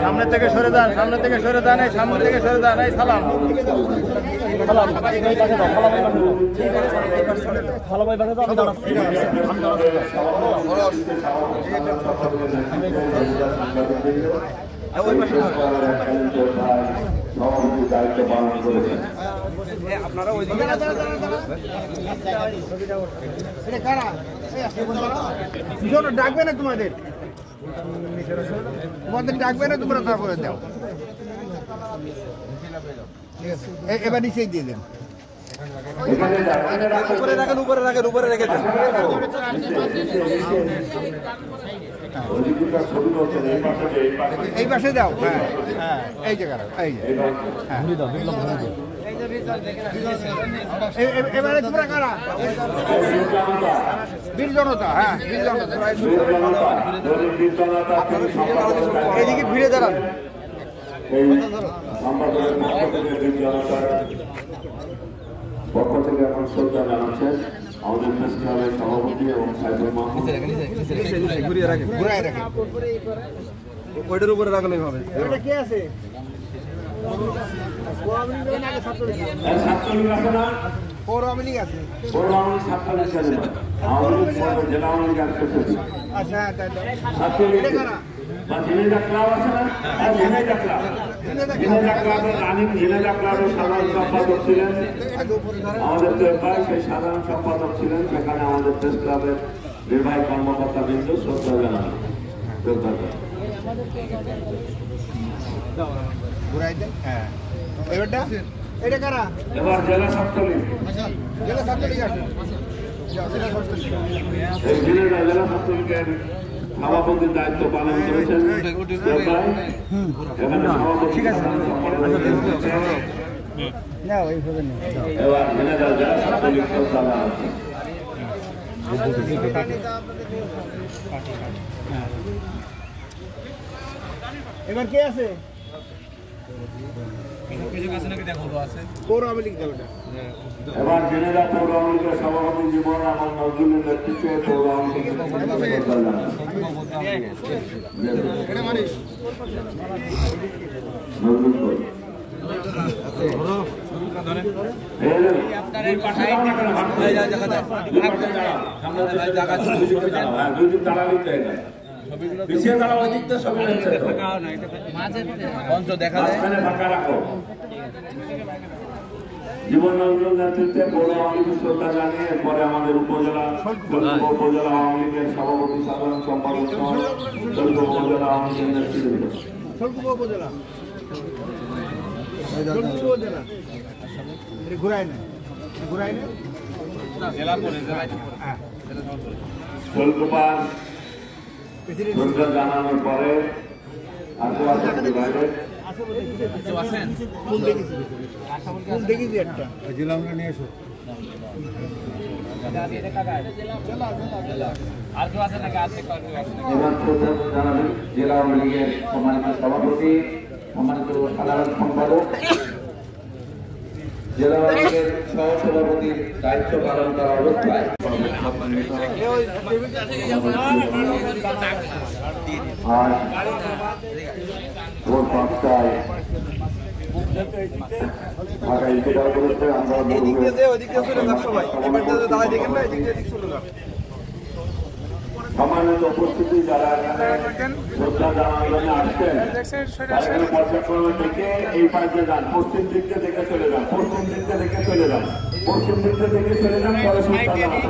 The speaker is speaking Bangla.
সামনে থেকে সরে যান, সামনে থেকে সরে যান, এই সামনে থেকে সরে যান, এই সালাম দায়িত্ব পালন করেছেন। আপনারা ডাকবে না, তোমাদের ডাকবে না, তোমরা তারপরে দাও। এবার নিচেই দিয়ে দেন, উপরে রাখেন, উপরে রাখেন, উপরে রেখে দেন। এই পাশে দাও, হ্যাঁ এই জায়গা, এই এবারে তোমরা কারা? বীর জনতা, হ্যাঁ বীর জনতা, এদিকে ভিড়ে দাঁড়ান। পক্ষ থেকে এখন শ্রদ্ধা জানাচ্ছেন আমাদের প্রেস ক্লাবের সভাপতি এবং সাইদুল মাহমুদ। ওইটার উপরে রাখলেই হবে। কে আছে? পৌর আওয়ামী লীগ আছে। আচ্ছা আমাদের সেই সাধারণ সম্পাদক ছিলেন, সেখানে আমাদের প্রেস ক্লাবের নির্বাহী কর্মকর্তা বৃন্দ শ্রদ্ধা জানান। এবার জেলা ছাত্রলীগ, জেলা ছাত্রলীগ আছে, জেলা ছাত্রলীগের সভাপতির দায়িত্ব পালন করেছেন। ঠিক আছে, এবার জেলা ছাত্রলীগ শ্রদ্ধা জানাচ্ছেন। এবার কে আছে? পৌর আওয়ামী লীগ দলটা। এবার জেনেরা পৌর আওয়ামী লীগের সভাপতি জীবন এবং নজরুলের নেতৃত্বে পৌর আওয়ামী লীগের পিছিয়ে তারা অধিক ছবি ফাঁকা রাখো। জীবন নজরুল নেতৃত্বে পৌর আওয়ামী লীগ শ্রদ্ধা জানিয়ে এরপরে আমাদের উপজেলা আওয়ামী লীগের সভাপতি সাধারণ সম্পাদক উপজেলা আওয়ামী লীগের নেতৃত্ব জানানোর পরে দেখেছি একটা জেলা নিয়ে এসো। জেলা আওয়ামী লীগের সম্মানিত সভাপতি, সম্মানিত সাধারণ সম্পাদক, জেলা আওয়ামী লীগের সহসভাপতির দায়িত্ব পালন করা অবস্থায় ভোর 5টায় সম্মানিত উপস্থিতি যারা এখানে শ্রদ্ধা জানানোর জন্য আসছেন, পর্যায়ক্রমে থেকে এই পাশে যান, পশ্চিম দিকটা দেখে চলে যান, পশ্চিম দিকটা দেখে চলে যান, পশ্চিম দিকটা দেখে চলে যান, পরে শ্রদ্ধা জানানো।